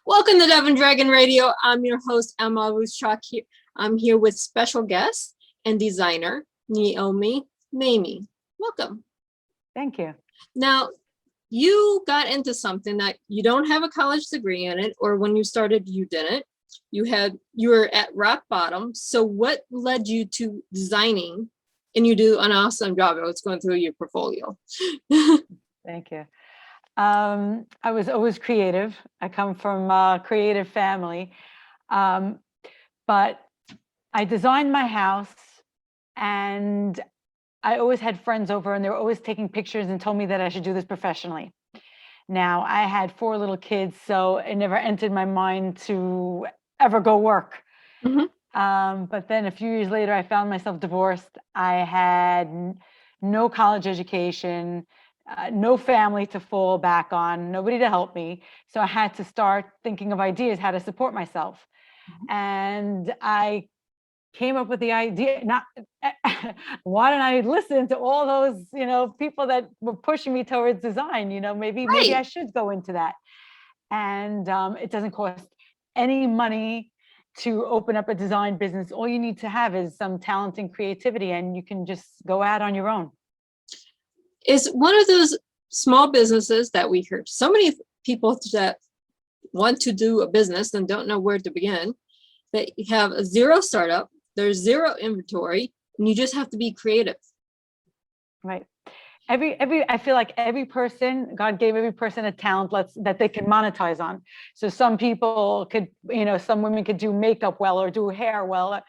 Welcome to Dove and Dragon Radio. I'm your host, M.l.Ruscsak. I'm here with special guest and designer, Naomi Mamiye. Welcome. Thank you. Now, you got into something that you don't have a college degree in it, or when you started, you didn't. You were at rock bottom. So what led you to designing? And you do an awesome job. I was going through your portfolio. Thank you. I was always creative. I come from a creative family, but I designed my house, and I always had friends over, and they were always taking pictures and told me that I should do this professionally. Now, I had 4 little kids, so it never entered my mind to ever go work. But then a few years later, I found myself divorced. I had no college education, no family to fall back on, nobody to help me. So I had to start thinking of ideas, how to support myself. And I came up with the idea, why don't I listen to all those, people that were pushing me towards design, maybe I should go into that. And it doesn't cost any money to open up a design business. All you need to have is some talent and creativity, and you can just go out on your own. It's one of those small businesses that we hear so many people that want to do a business and don't know where to begin, that you have a zero startup, there's zero inventory, and you just have to be creative. Right. I feel like every person, God gave every person a talent that they can monetize on. So some people could, some women could do makeup well or do hair well,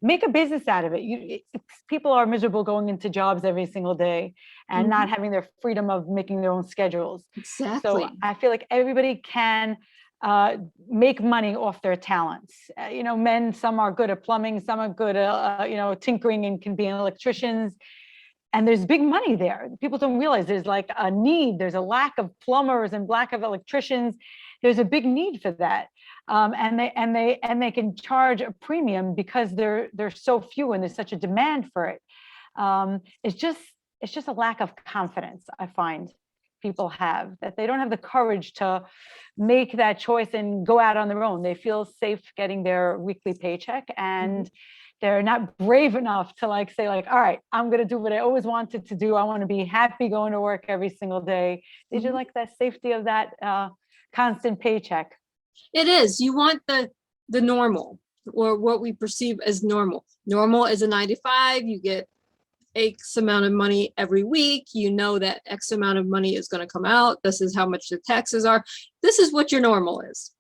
make a business out of it. People are miserable going into jobs every single day and not having their freedom of making their own schedules. Exactly. So I feel like everybody can make money off their talents. Men, some are good at plumbing, some are good at, tinkering and can be electricians. And there's big money there. People don't realize there's like a need. There's a lack of plumbers and lack of electricians. There's a big need for that, and they can charge a premium because they're so few and there's such a demand for it. It's just a lack of confidence. I find people have that they don't have the courage to make that choice and go out on their own. They feel safe getting their weekly paycheck, and they're not brave enough to say all right, I'm going to do what I always wanted to do. I want to be happy going to work every single day. Did you like that safety of that constant paycheck? It is. You want the normal, or what we perceive as normal. Normal is a 9 to 5. You get X amount of money every week. You know that X amount of money is going to come out. This is how much the taxes are. This is what your normal is.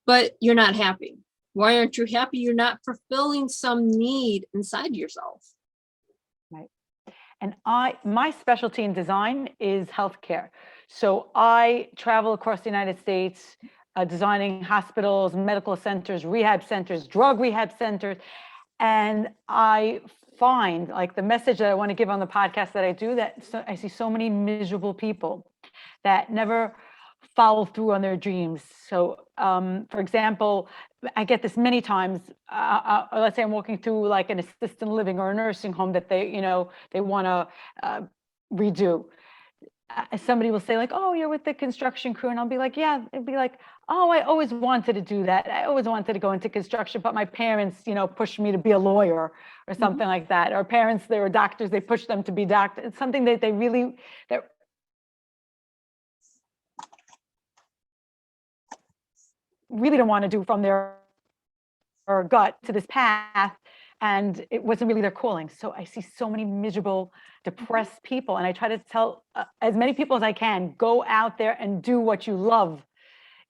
But you're not happy. Why aren't you happy? You're not fulfilling some need inside yourself. Right. And my specialty in design is healthcare. So I travel across the United States, designing hospitals, medical centers, rehab centers, drug rehab centers. And I find the message that I want to give on the podcast that I do, that I see so many miserable people that never follow through on their dreams. So, for example, I get this many times. Let's say I'm walking through an assisted living or a nursing home that they want to redo. Somebody will say oh, you're with the construction crew. And I'll be like, yeah. It'd be like, oh, I always wanted to do that. I always wanted to go into construction, but my parents, pushed me to be a lawyer or something like that. Or parents, they were doctors, they pushed them to be doctors. It's something that they really don't want to do from their gut to this path, and it wasn't really their calling. So I see so many miserable, depressed people, and I try to tell as many people as I can, go out there and do what you love.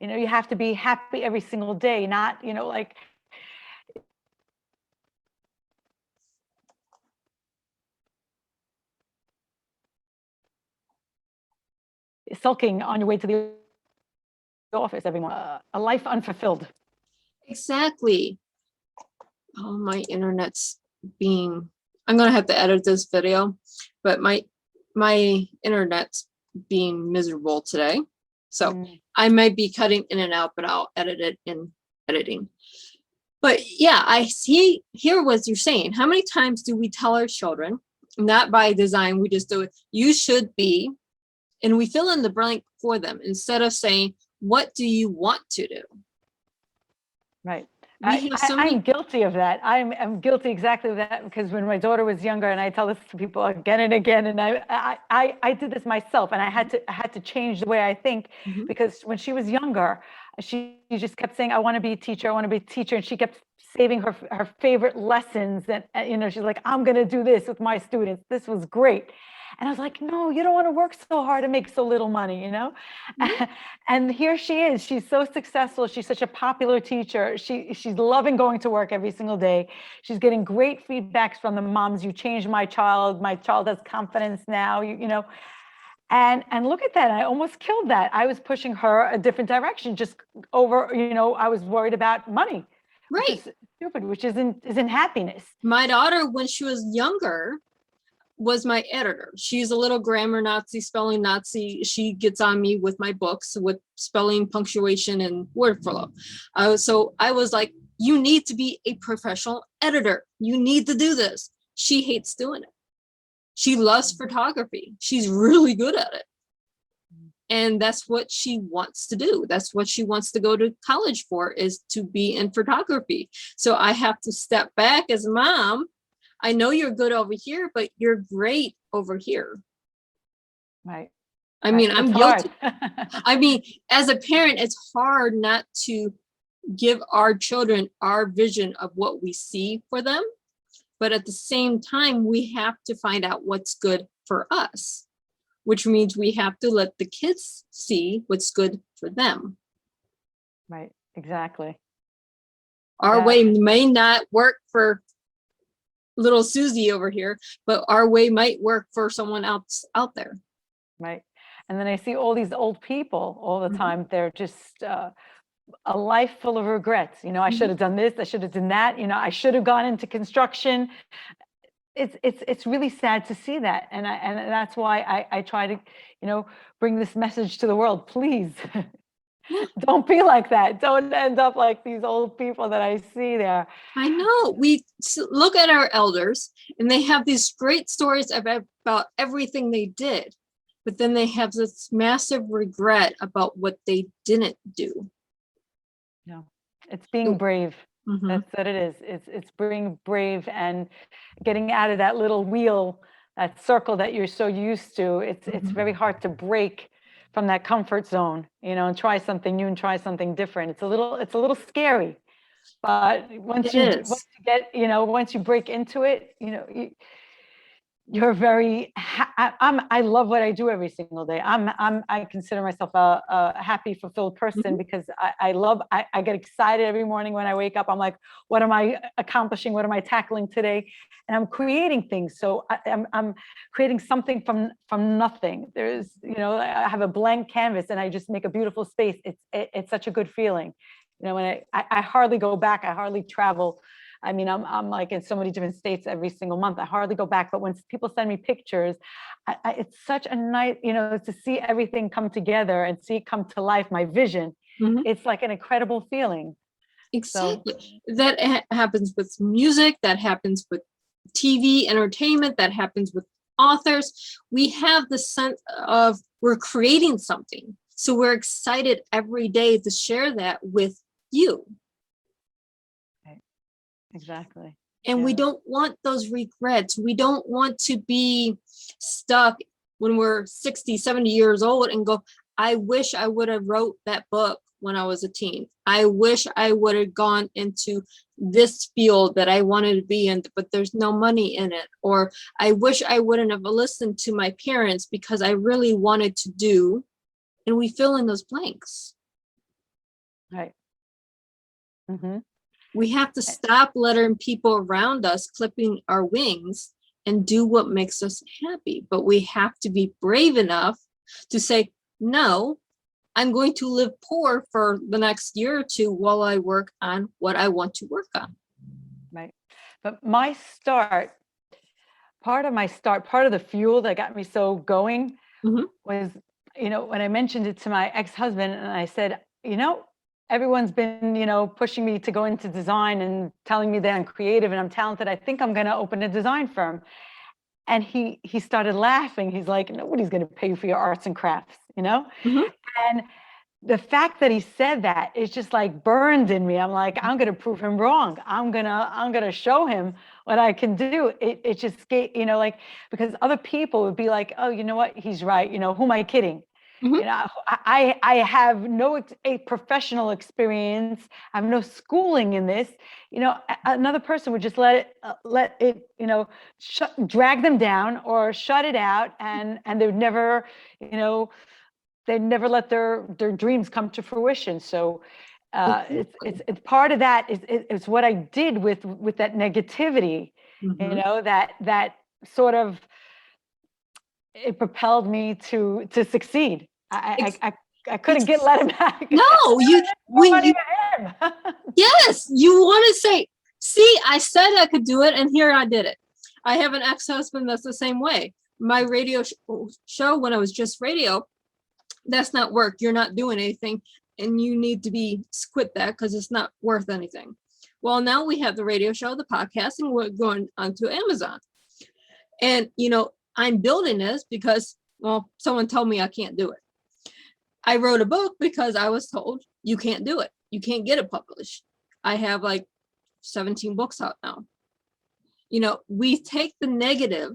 You have to be happy every single day, not sulking on your way to the office every morning. A life unfulfilled. Exactly. Oh, my internet's I'm going to have to edit this video, but my my internet's being miserable today. So Mm. I might be cutting in and out, but I'll edit it in editing. But yeah, I hear what you're saying. How many times do we tell our children, not by design, we just do it, you should be, and we fill in the blank for them instead of saying, what do you want to do? Right. We have so I'm many. guilty of that. I'm guilty exactly of that, because when my daughter was younger, and I tell this to people again and again, and I did this myself, and I had to change the way I think, Mhm. because when she was younger, she just kept saying, I want to be a teacher, I want to be a teacher, and she kept saving her favorite lessons, and you know, she's like, I'm going to do this with my students. This was great. And I was like, no, you don't want to work so hard and make so little money, you know? Mhm. And here she is. She's so successful. She's such a popular teacher. She's loving going to work every single day. She's getting great feedbacks from the moms. You changed my child. My child has confidence now. You know, and look at that. I almost killed that. I was pushing her a different direction, just over. You know, I was worried about money, which Right. is stupid, which isn't happiness. My daughter, when she was younger, was my editor. She's a little grammar Nazi, spelling Nazi. She gets on me with my books with spelling, punctuation, and word flow. So I was like, you need to be a professional editor. You need to do this. She hates doing it. She loves photography. She's really good at it. And that's what she wants to do. That's what she wants to go to college for, is to be in photography. So I have to step back as a mom. I know you're good over here, but you're great over here. Right. I Right. mean, It's I'm hard. guilty. I mean, as a parent, it's hard not to give our children our vision of what we see for them. But at the same time, we have to find out what's good for us, which means we have to let the kids see what's good for them. Right. Exactly. Our That. way may not work for little Susie over here, but our way might work for someone else out there. Right. And then I see all these old people all the Mhm. time. They're just a life full of regrets. You know, I should Mhm. have done this. I should have done that. You know, I should have gone into construction. It's really sad to see that, and that's why I try to, you know, bring this message to the world. Please, Yeah, don't be like that. Don't end up like these old people that I see there. I know. We look at our elders and they have these great stories about everything they did, but then they have this massive regret about what they didn't do. No, it's being brave. Mhm. That's what it is. It's being brave and getting out of that little wheel, that circle that you're so used to. It's Mhm. very hard to break from that comfort zone, you know, and try something new and try something different. It's a little scary, but It is. once you get, you know, once you break into it, you know, you're very I love what I do every single day. I consider myself a happy, fulfilled person, Mhm. because I get excited every morning when I wake up. I'm like, what am I accomplishing? What am I tackling today? And I'm creating things. So I'm creating something from nothing. There's, you know, I have a blank canvas and I just make a beautiful space. It's such a good feeling. You know, when I hardly go back, I hardly travel. I mean, I'm like in so many different states every single month. I hardly go back, but when people send me pictures, it's such a nice, you know, to see everything come together and see it come to life. My vision, Mhm. it's like an incredible feeling. So, Exactly. That happens with music, that happens with TV entertainment, that happens with authors. We have the sense of we're creating something. So we're excited every day to share that with you. right, exactly. And we Yeah. don't want those regrets. We don't want to be stuck when we're 60, 70 years old and go, I wish I would have wrote that book when I was a teen. I wish I would have gone into this field that I wanted to be in, but there's no money in it. Or I wish I wouldn't have listened to my parents because I really wanted to do. And we fill in those blanks. Right. Hmm. We have to stop letting people around us clipping our wings and do what makes us happy. But we have to be brave enough to say, no, I'm going to live poor for the next year or two while I work on what I want to work on. Right. But my start part of the fuel that got me so going Mhm. was, when I mentioned it to my ex-husband and I said, everyone's been, pushing me to go into design and telling me that I'm creative and I'm talented. I think I'm going to open a design firm. And he started laughing. He's like, nobody's going to pay you for your arts and crafts, Mhm. And the fact that he said that is just like burned in me. I'm like, I'm going to prove him wrong. I'm going to show him what I can do. It just gave, like, because other people would be like, oh, you know what? He's right. Who am I kidding? Mhm. I have no a professional experience. I have no schooling in this. Another person would just let it, drag them down or shut it out, and they would never, you know, they'd never let their dreams come to fruition. So Exactly. it's part of that is what I did with that negativity, Mhm. that sort of, it propelled me to succeed. Ex I couldn't ex let him back. No, you More when money you to him. yes, you wanna say, "See, I said I could do it, and here I did it." I have an ex-husband that's the same way. My radio show when I was just radio, that's not work. You're not doing anything, and you need to be quit that because it's not worth anything. Well, now we have the radio show, the podcast, and we're going onto Amazon. And I'm building this because, well, someone told me I can't do it. I wrote a book because I was told you can't do it. You can't get it published. I have like 17 books out now. We take the negative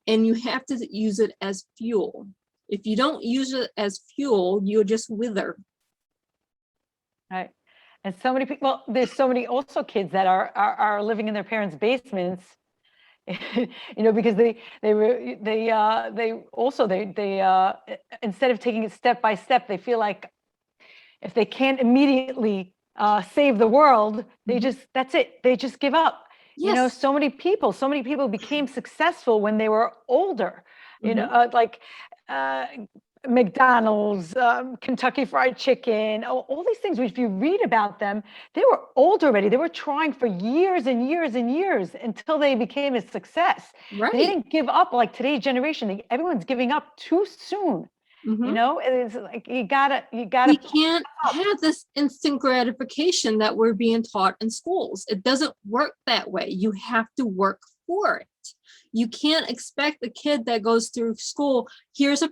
and you have to use it as fuel. If you don't use it as fuel, you'll just wither. Right. And so many people, there's so many also kids that are living in their parents' basements, because they instead of taking it step by step, they feel like if they can't immediately save the world, Mhm. that's it. They just give up. Yes. So many people became successful when they were older, Mhm. like uh, McDonald's, Kentucky Fried Chicken, all these things. If you read about them, they were old already. They were trying for years and years and years until they became a success. They Right. didn't give up like today's generation. Everyone's giving up too soon. Mhm. It's like you gotta We pull can't up. have this instant gratification that we're being taught in schools. It doesn't work that way. You have to work for it. You can't expect the kid that goes through school, here's a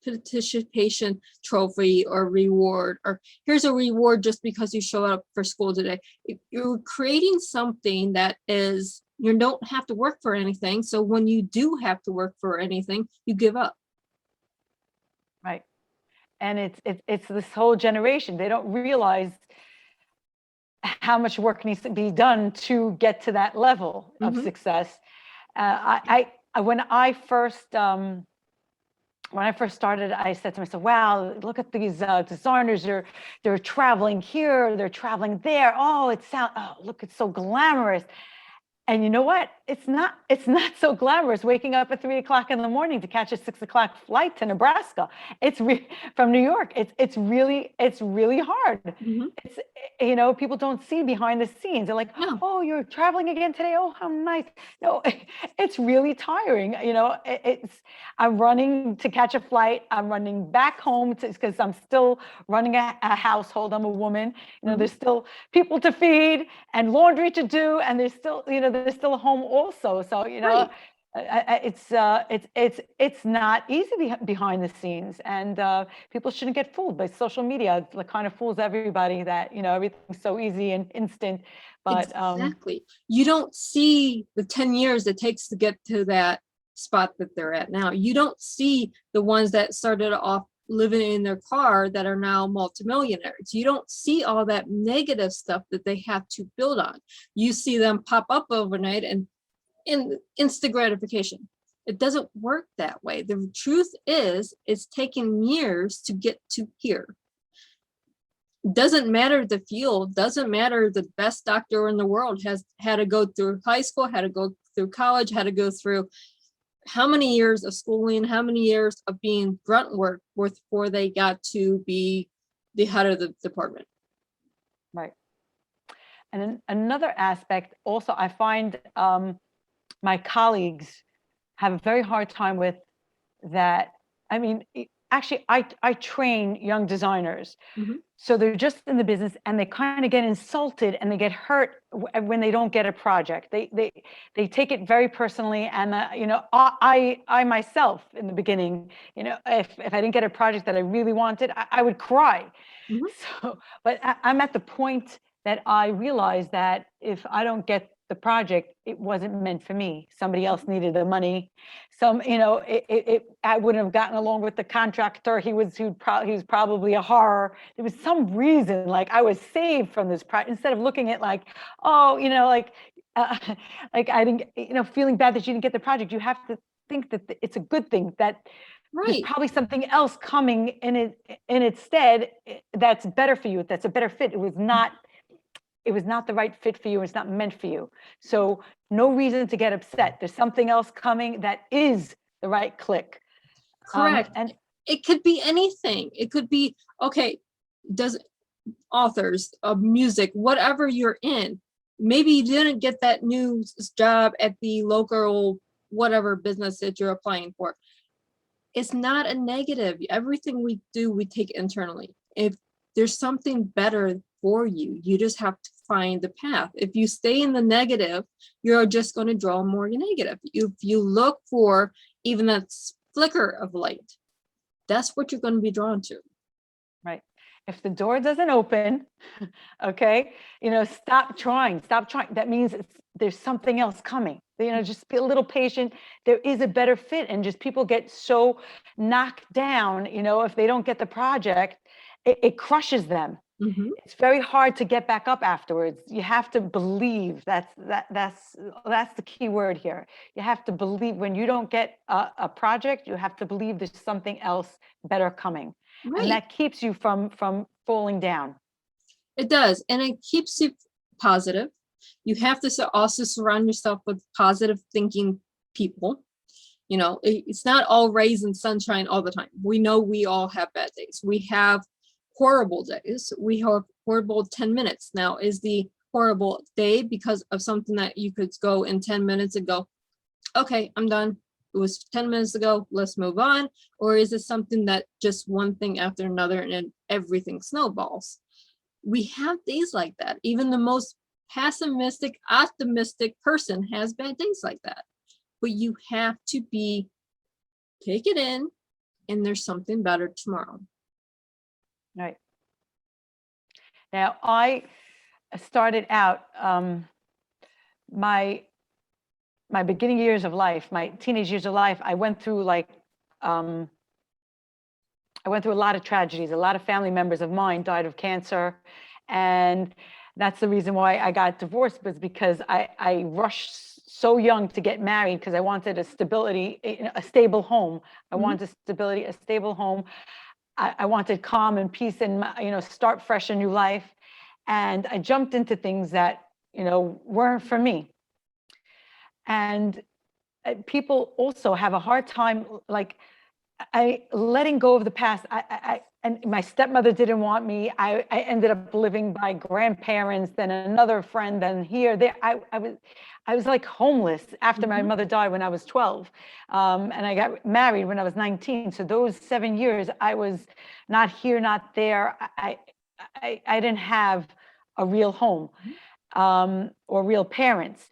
participation trophy or reward, or here's a reward just because you show up for school today. You're creating something that is, you don't have to work for anything. So when you do have to work for anything, you give up. Right. And it's this whole generation. They don't realize how much work needs to be done to get to that level of Mhm. success. I when I first started, I said to myself, "Wow, look at these designers. They're traveling here, they're traveling there. Look, it's so glamorous." And you know what? It's not so glamorous waking up at 3 o'clock in the morning to catch a 6 o'clock flight to Nebraska. From New York. It's really hard. Mhm. It's, people don't see behind the scenes. They're like, No. oh, you're traveling again today. Oh, how nice. No, it's really tiring. I'm running to catch a flight. I'm running back home because I'm still running a household. I'm a woman. Mhm. There's still people to feed and laundry to do, and there's still a home also. So Right. it's not easy behind the scenes, and people shouldn't get fooled by social media. It kind of fools everybody that everything's so easy and instant, but Exactly. You don't see the 10 years it takes to get to that spot that they're at now. You don't see the ones that started off living in their car that are now multimillionaires. You don't see all that negative stuff that they have to build on. You see them pop up overnight and in instant gratification. It doesn't work that way. The truth is, it's taken years to get to here. Doesn't matter the field, doesn't matter the best doctor in the world has had to go through high school, had to go through college, had to go through how many years of schooling, how many years of being grunt work before they got to be the head of the department. right. And then another aspect also, I find my colleagues have a very hard time with that. I mean, actually, I train young designers. Mhm. So they're just in the business and they kind of get insulted and they get hurt when they don't get a project. They take it very personally. And you know, I myself in the beginning, you know, if I didn't get a project that I really wanted, I would cry. Mhm. So, but I'm at the point that I realize that if I don't get the project, it wasn't meant for me. Somebody else needed the money. You know, I wouldn't have gotten along with the contractor. He was probably a horror. There was some reason, like I was saved from this project instead of looking at like, oh, you know, uh, like I didn't, you know, feeling bad that you didn't get the project. You have to think that it's a good thing that there's Right. probably something else coming in its stead that's better for you. That's a better fit. It was not the right fit for you. It's not meant for you. So no reason to get upset. There's something else coming that is the right click. Correct. And It could be anything. It could be, okay, does authors of music, whatever you're in, maybe you didn't get that new job at the local whatever business that you're applying for. It's not a negative. Everything we do, we take internally. If there's something better for you, you just have to find the path. If you stay in the negative, you're just going to draw more negative. If you look for even that flicker of light, that's what you're going to be drawn to. right. If the door doesn't open, okay, you know, stop trying. Stop trying. That means there's something else coming. You know, just be a little patient. There is a better fit, and just people get so knocked down. You know, if they don't get the project, it crushes them. Mhm. It's very hard to get back up afterwards. You have to believe. That's the key word here. You have to believe. When you don't get a project, you have to believe there's something else better coming, and Right. that keeps you from falling down. It does. And it keeps you positive. You have to also surround yourself with positive thinking people. You know, it's not all rays and sunshine all the time. We know we all have bad days. We have horrible days. We have horrible 10 minutes. Now, is the horrible day because of something that you could go in 10 minutes and go, okay, I'm done. It was 10 minutes ago. Let's move on. Or is it something that just one thing after another and then everything snowballs? We have days like that. Even the most pessimistic, optimistic person has bad days like that. But you have to take it in, and there's something better tomorrow. Right. Now, I started out my beginning years of life, my teenage years of life. I went through a lot of tragedies. A lot of family members of mine died of cancer, and that's the reason why I got divorced, was because I rushed so young to get married because I wanted a stable home. I Mhm. wanted stability, a stable home. I wanted calm and peace and, you know, start fresh a new life. And I jumped into things that, you know, weren't for me. And people also have a hard time, like, letting go of the past. And my stepmother didn't want me. I ended up living by grandparents, then another friend, then here, there. I was like homeless after my Mhm. mother died when I was 12. And I got married when I was 19. So those 7 years, I was not here, not there. I didn't have a real home or real parents.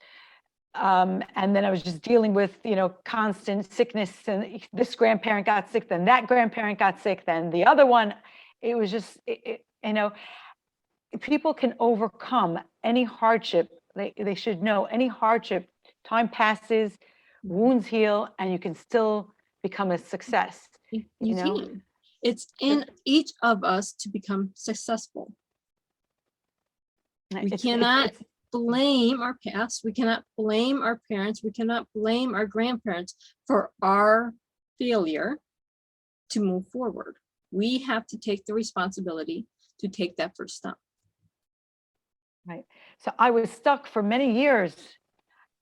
And then I was just dealing with, you know, constant sickness, and this grandparent got sick, then that grandparent got sick, then the other one. It was just, you know, people can overcome any hardship. They should know any hardship. Time passes, Mhm. wounds heal, and you can still become a success. You You know, can. It's so in each of us to become successful. We cannot it's blame our past. We cannot blame our parents. We cannot blame our grandparents for our failure to move forward. We have to take the responsibility to take that first step. right. So I was stuck for many years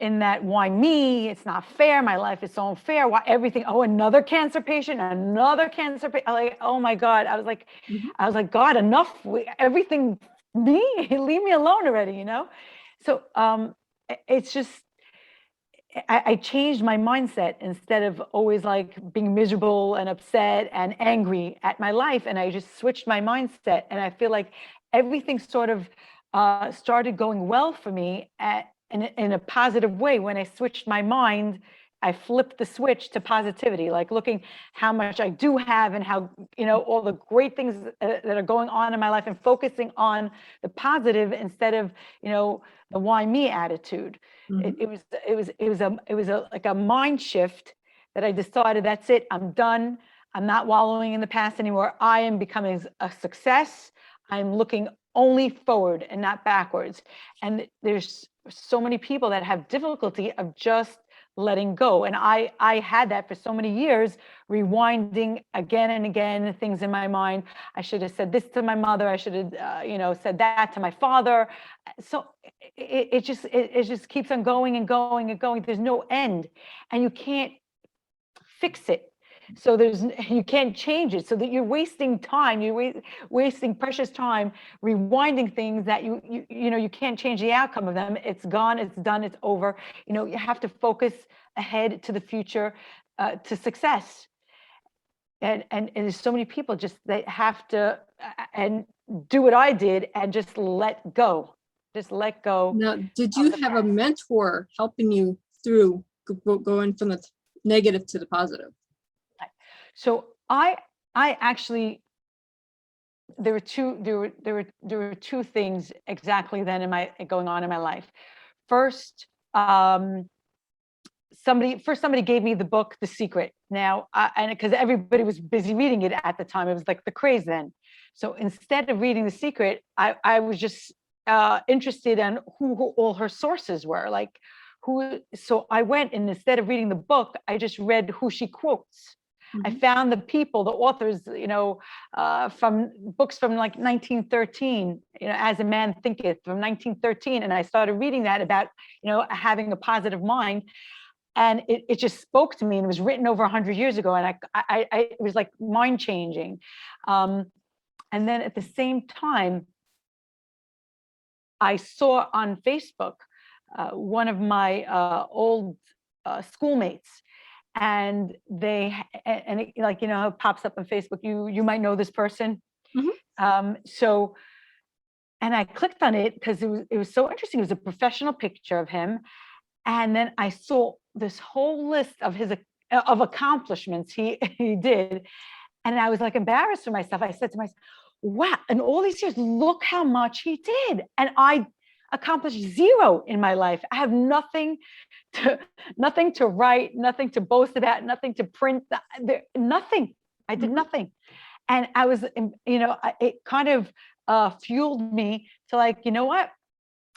in that, why me? It's not fair. My life is so unfair. Why everything? Oh, another cancer patient, another cancer patient. Like, oh my God. Mhm. I was like, God, enough. Everything me, leave me alone already, you know? So it's just, I changed my mindset instead of always like being miserable and upset and angry at my life. And I just switched my mindset. And I feel like everything sort of started going well for me in a positive way. When I switched my mind, I flipped the switch to positivity, like looking how much I do have and how, all the great things that are going on in my life, and focusing on the positive instead of, the why me attitude. Mhm. It was like a mind shift that I decided, that's it, I'm done. I'm not wallowing in the past anymore. I am becoming a success. I'm looking only forward and not backwards. And there's so many people that have difficulty of just letting go. And I had that for so many years, rewinding again and again things in my mind. I should have said this to my mother. I should have, said that to my father. So it just keeps on going and going and going. There's no end, and you can't fix it. So you can't change it. So that you're wasting time. You're wasting precious time rewinding things that you can't change the outcome of them. It's gone. It's done. It's over. You have to focus ahead to the future, to success. And there's so many people just, they have to and do what I did and just let go. Just let go. Now, did of you the have a past. mentor helping you through going from the negative to the positive? So I actually, there were two things exactly then going on in my life. First, somebody gave me the book The Secret. Now, and because everybody was busy reading it at the time, it was like the craze then. So instead of reading The Secret, I was just interested in who all her sources were, like who. So I went, and instead of reading the book, I just read who she quotes. I Mhm. found the people, the authors, from books from like 1913, As a Man Thinketh from 1913. And I started reading that about, having a positive mind. And it just spoke to me, and it was written over 100 years ago. And it was like mind changing. And then at the same time, I saw on Facebook one of my old schoolmates, and like, how it pops up on Facebook, you might know this person. Mhm. So, and I clicked on it because it was so interesting. It was a professional picture of him, and then I saw this whole list of his of accomplishments he did, and I was like embarrassed for myself. I said to myself, "Wow! In all these years, look how much he did, and I accomplished zero in my life. I have to nothing to write, nothing to boast about, nothing to print, nothing. I did Mhm. nothing." And I was, it kind of fueled me to, like, you know what?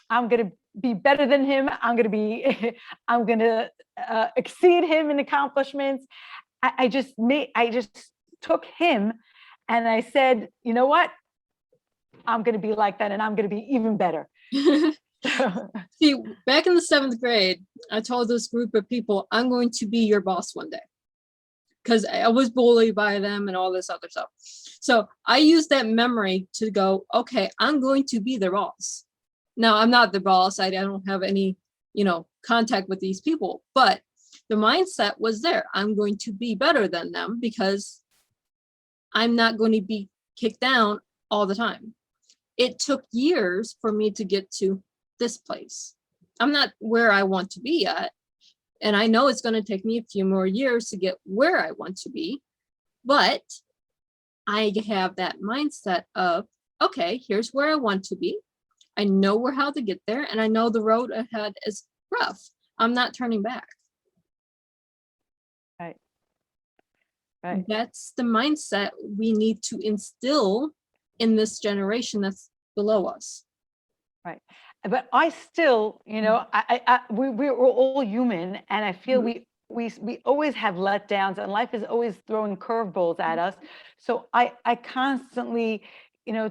I'm going to be better than him. I'm going to be, I'm going to exceed him in accomplishments. I just took him, and I said, you know what? I'm going to be like that, and I'm going to be even better. See, back in the 7th grade, I told this group of people, I'm going to be your boss one day, because I was bullied by them and all this other stuff. So I used that memory to go, okay, I'm going to be their boss. Now, I'm not the boss. I don't have any, contact with these people, but the mindset was there. I'm going to be better than them because I'm not going to be kicked down all the time. It took years for me to get to this place. I'm not where I want to be yet. And I know it's going to take me a few more years to get where I want to be. But I have that mindset of, okay, here's where I want to be. I know how to get there, and I know the road ahead is rough. I'm not turning back. Right. Right. That's the mindset we need to instill in this generation that's below us. Right. But I still, we're all human, and I feel Mhm. we always have letdowns, and life is always throwing curveballs at us. So I constantly,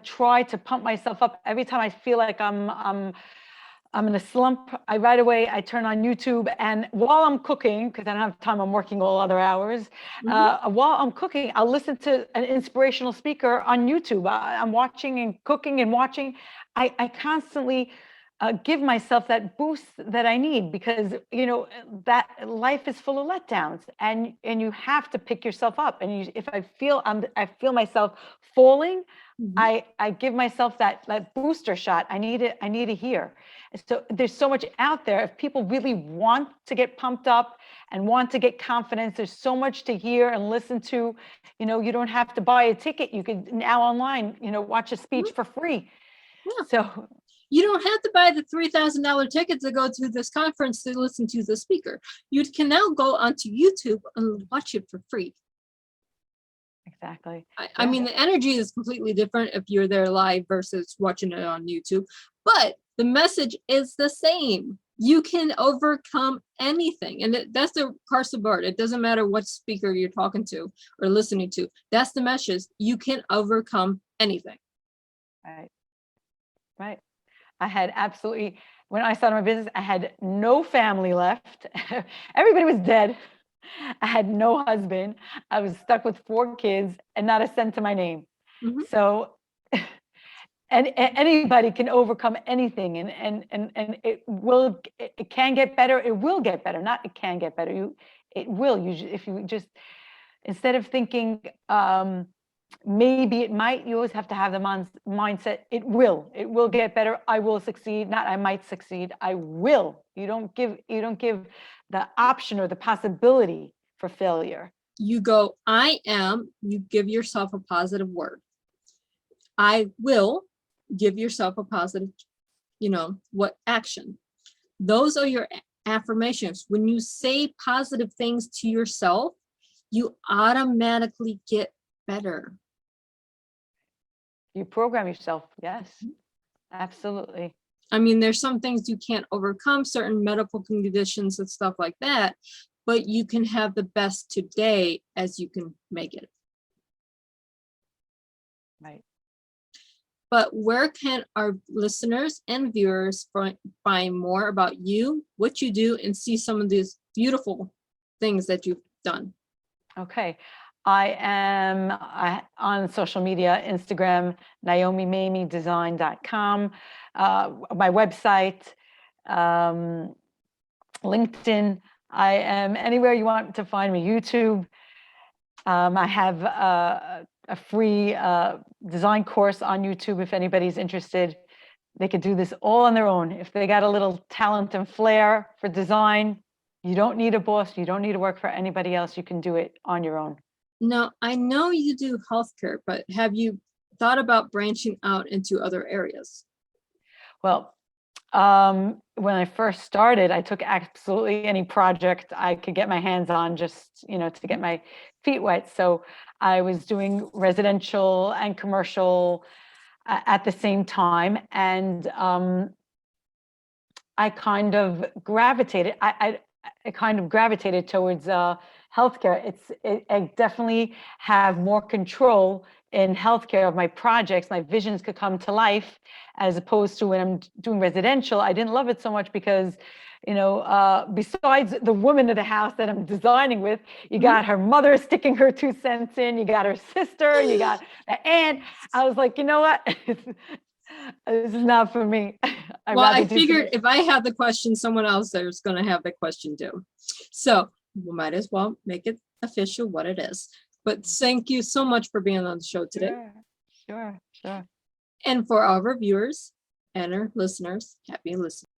try to pump myself up every time I feel like I'm in a slump. I turn on YouTube, and while I'm cooking, because I don't have time, I'm working all other hours. Mhm. While I'm cooking, I'll listen to an inspirational speaker on YouTube. I'm watching and cooking and watching. I constantly give myself that boost that I need, because that life is full of letdowns, and you have to pick yourself up. And if I feel myself falling, Mhm. I give myself that booster shot. I need it. I need to hear. So there's so much out there. If people really want to get pumped up and want to get confidence, there's so much to hear and listen to. You don't have to buy a ticket. You could now online, watch a speech for free. Yeah. So You don't have to buy the $3,000 ticket to go to this conference to listen to the speaker. You can now go onto YouTube and watch it for free. exactly. I mean, the energy is completely different if you're there live versus watching it on YouTube, but the message is the same. You can overcome anything. And that's the across the board. It doesn't matter what speaker you're talking to or listening to. That's the message. You can overcome anything. Right. Right. I had absolutely, when I started my business, I had no family left. Everybody was dead. I had no husband. I was stuck with 4 kids and not a cent to my name. Mhm. So, and anybody can overcome anything, and it can get better. It will get better. Not it can get better. It will. If you just, instead of thinking, maybe it might, you always have to have the mindset, it will get better. I will succeed. Not I might succeed. I will. You don't give the option or the possibility for failure. You go, I am, you give yourself a positive word. I will, give yourself a positive, what action. Those are your affirmations. When you say positive things to yourself, you automatically get better. You program yourself. Yes, absolutely. I mean, there's some things you can't overcome, certain medical conditions and stuff like that, but you can have the best today as you can make it. Right. But where can our listeners and viewers find more about you, what you do, and see some of these beautiful things that you've done? Okay. I am on social media, Instagram, NaomiMamiyeDesign.com, my website, LinkedIn. I am anywhere you want to find me, YouTube. I have a free design course on YouTube if anybody's interested. They could do this all on their own. If they got a little talent and flair for design, you don't need a boss. You don't need to work for anybody else. You can do it on your own. Now, I know you do healthcare, but have you thought about branching out into other areas? Well, when I first started, I took absolutely any project I could get my hands on, just, to get my feet wet. So I was doing residential and commercial at the same time. And I kind of gravitated, I kind of gravitated towards healthcare. I definitely have more control in healthcare of my projects. My visions could come to life, as opposed to when I'm doing residential. I didn't love it so much because, besides the woman of the house that I'm designing with, you got her mother sticking her 2 cents in, you got her sister, you got the aunt. I was like, you know what? This is not for me. Well, I figured if I have the question, someone else there's going to have the question too. So we might as well make it official what it is. But thank you so much for being on the show today. Sure. And for our viewers and our listeners, happy listening.